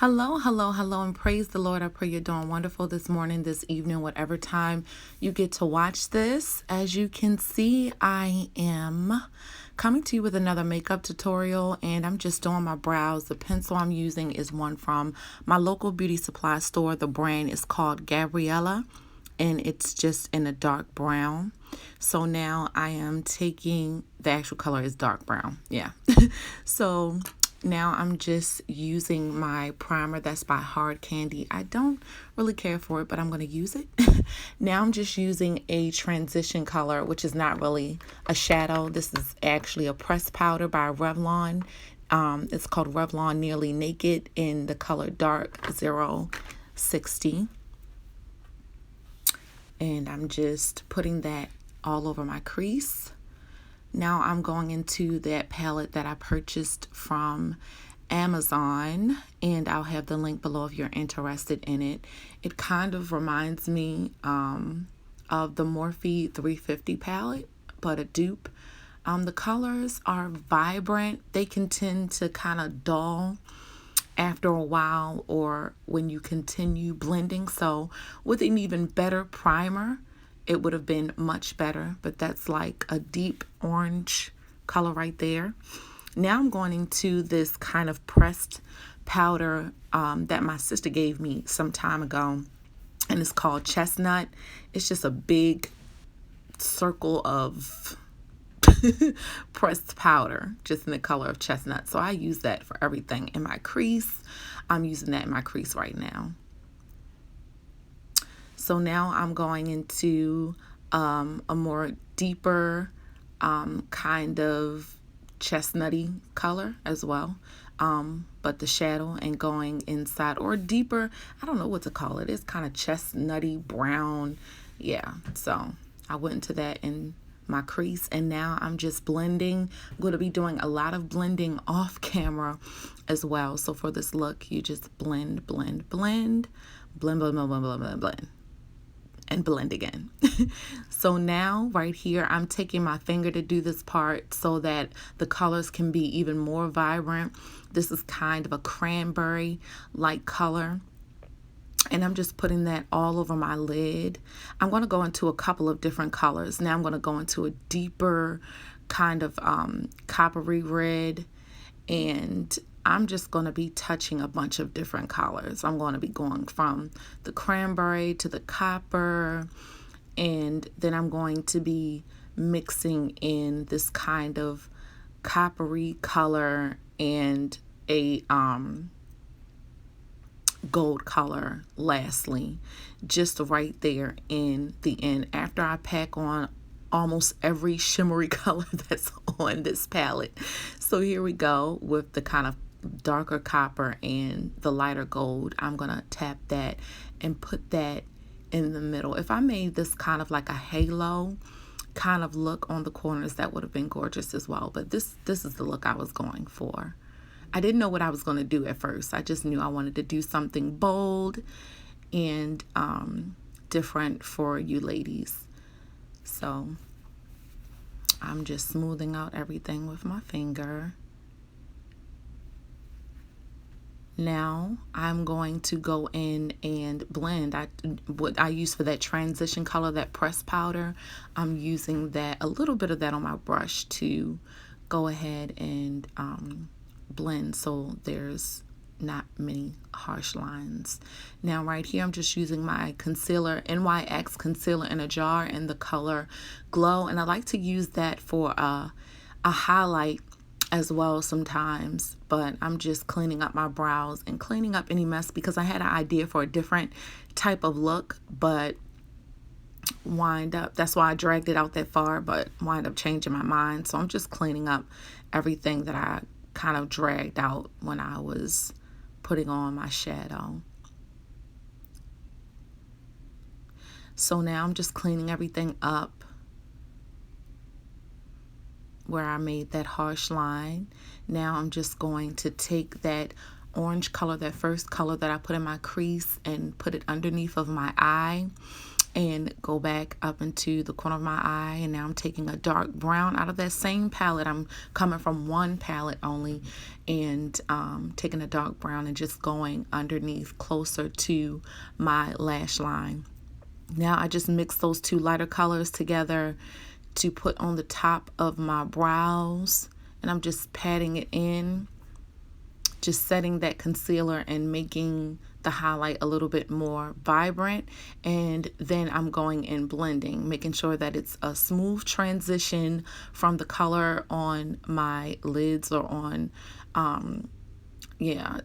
Hello, hello, hello, and praise the Lord. I pray you're doing wonderful this morning, this evening, whatever time you get to watch this. As you can see, I am coming to you with another makeup tutorial, and I'm just doing my brows. The pencil I'm using is one from my local beauty supply store. The brand is called Gabriella, and it's just in a dark brown. So now I am taking, the actual color is dark brown. Yeah. So now I'm just using my primer that's by Hard Candy. I don't really care for it, but I'm going to use it. Now I'm just using a transition color, which is not really a shadow. This is actually a pressed powder by Revlon. It's called Revlon Nearly Naked in the color Dark 060. And I'm just putting that all over my crease. Now I'm going into that palette that I purchased from Amazon, and I'll have the link below if you're interested in it. It kind of reminds me of the Morphe 350 palette, but a dupe. The colors are vibrant. They can tend to kind of dull after a while or when you continue blending. So with an even better primer, it would have been much better, but that's like a deep orange color right there. Now I'm going into this kind of pressed powder that my sister gave me some time ago, and it's called Chestnut. It's just a big circle of pressed powder, just in the color of chestnut. So I use that for everything in my crease. I'm using that in my crease right now. So now I'm going into a more deeper kind of chestnutty color as well, but the shadow, and going inside, or deeper, I don't know what to call it. It's kind of chestnutty brown. Yeah, so I went into that in my crease, and now I'm just blending. I'm going to be doing a lot of blending off camera as well. So for this look, you just blend, blend, blend, blend, blend, blend, blend, blend, blend, blend, and blend again. So now right here, I'm taking my finger to do this part so that the colors can be even more vibrant. This is kind of a cranberry like color, and I'm just putting that all over my lid. I'm going to go into a couple of different colors. Now I'm going to go into a deeper kind of coppery red, and I'm just going to be touching a bunch of different colors. I'm going to be going from the cranberry to the copper, and then I'm going to be mixing in this kind of coppery color and a gold color lastly, just right there in the end, after I pack on almost every shimmery color that's on this palette. So here we go with the kind of darker copper and the lighter gold. I'm gonna tap that and put that in the middle. If I made this kind of like a halo kind of look on the corners, that would have been gorgeous as well. But this is the look I was going for. I didn't know what I was going to do at first. I just knew I wanted to do something bold and different for you ladies. So I'm just smoothing out everything with my finger. Now I'm going to go in and blend. What I use for that transition color, that pressed powder, I'm using that, a little bit of that on my brush to go ahead and blend so there's not many harsh lines. Now right here, I'm just using my concealer, NYX concealer in a jar in the color Glow, and I like to use that for a highlight as well sometimes, but I'm just cleaning up my brows and cleaning up any mess because I had an idea for a different type of look, but that's why I dragged it out that far, but wind up changing my mind. So I'm just cleaning up everything that I kind of dragged out when I was putting on my shadow. So now I'm just cleaning everything up where I made that harsh line. Now I'm just going to take that orange color, that first color that I put in my crease, and put it underneath of my eye. and go back up into the corner of my eye. And now I'm taking a dark brown out of that same palette. I'm coming from one palette only, and taking a dark brown and just going underneath closer to my lash line. Now I just mix those two lighter colors together to put on the top of my brows, and I'm just patting it in, just setting that concealer and making the highlight a little bit more vibrant. And then I'm going in blending, making sure that it's a smooth transition from the color on my lids or on, yeah,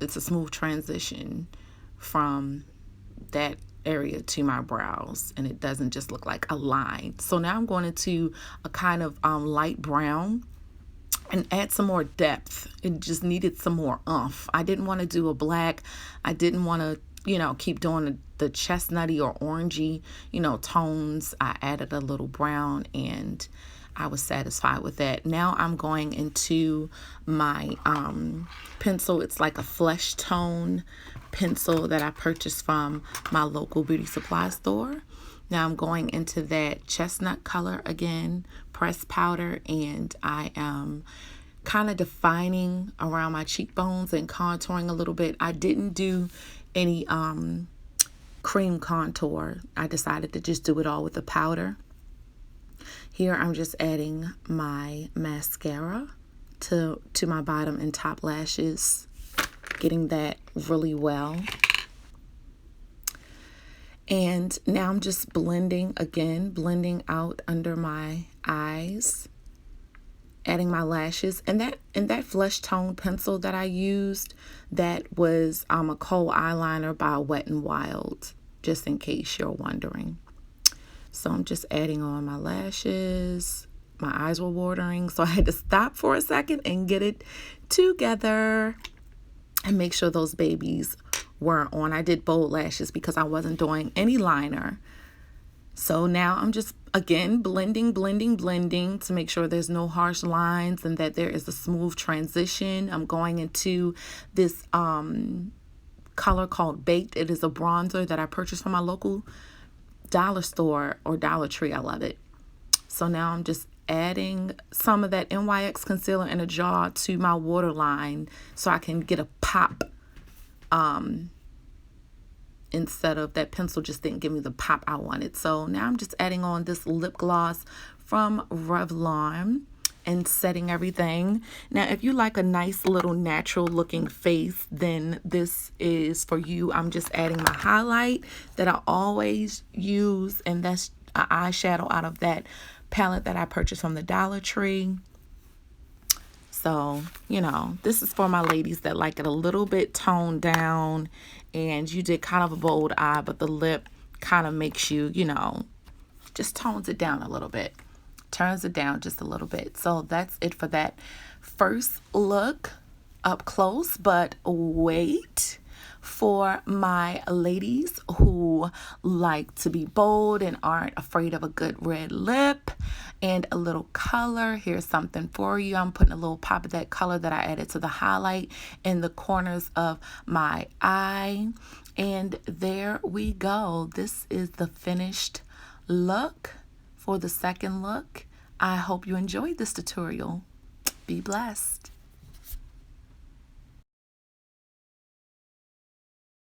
it's a smooth transition from that area to my brows, and it doesn't just look like a line. So now I'm going into a kind of light brown and add some more depth. It just needed some more oomph. I didn't want to do a black. I didn't want to, keep doing the chestnutty or orangey, tones. I added a little brown, and I was satisfied with that. Now I'm going into my pencil. It's like a flesh tone pencil that I purchased from my local beauty supply store. Now I'm going into that chestnut color again, pressed powder, and I am kind of defining around my cheekbones and contouring a little bit. I didn't do any cream contour. I decided to just do it all with the powder. Here I'm just adding my mascara to my bottom and top lashes, getting that really well. And now I'm just blending out under my eyes, adding my lashes. And that flesh tone pencil that I used, that was a kohl eyeliner by Wet n Wild, just in case you're wondering. So I'm just adding on my lashes. My eyes were watering, so I had to stop for a second and get it together and make sure those babies were on. I did bold lashes because I wasn't doing any liner. So now I'm just, again, blending to make sure there's no harsh lines and that there is a smooth transition. I'm going into this color called Baked. It is a bronzer that I purchased from my local dollar store or Dollar Tree. I love it. So now I'm just adding some of that NYX concealer in a jar to my waterline so I can get a pop. Instead of that pencil just didn't give me the pop I wanted. So now I'm just adding on this lip gloss from Revlon and setting everything. Now, if you like a nice little natural looking face, then this is for you. I'm just adding my highlight that I always use, and that's an eyeshadow out of that palette that I purchased from the Dollar Tree. So, this is for my ladies that like it a little bit toned down, and you did kind of a bold eye, but the lip kind of makes you, just tones it down a little bit, turns it down just a little bit. So that's it for that first look up close. But wait for my ladies who like to be bold and aren't afraid of a good red lip and a little color. Here's something for you. I'm putting a little pop of that color that I added to the highlight in the corners of my eye. And there we go. This is the finished look for the second look. I hope you enjoyed this tutorial. Be blessed.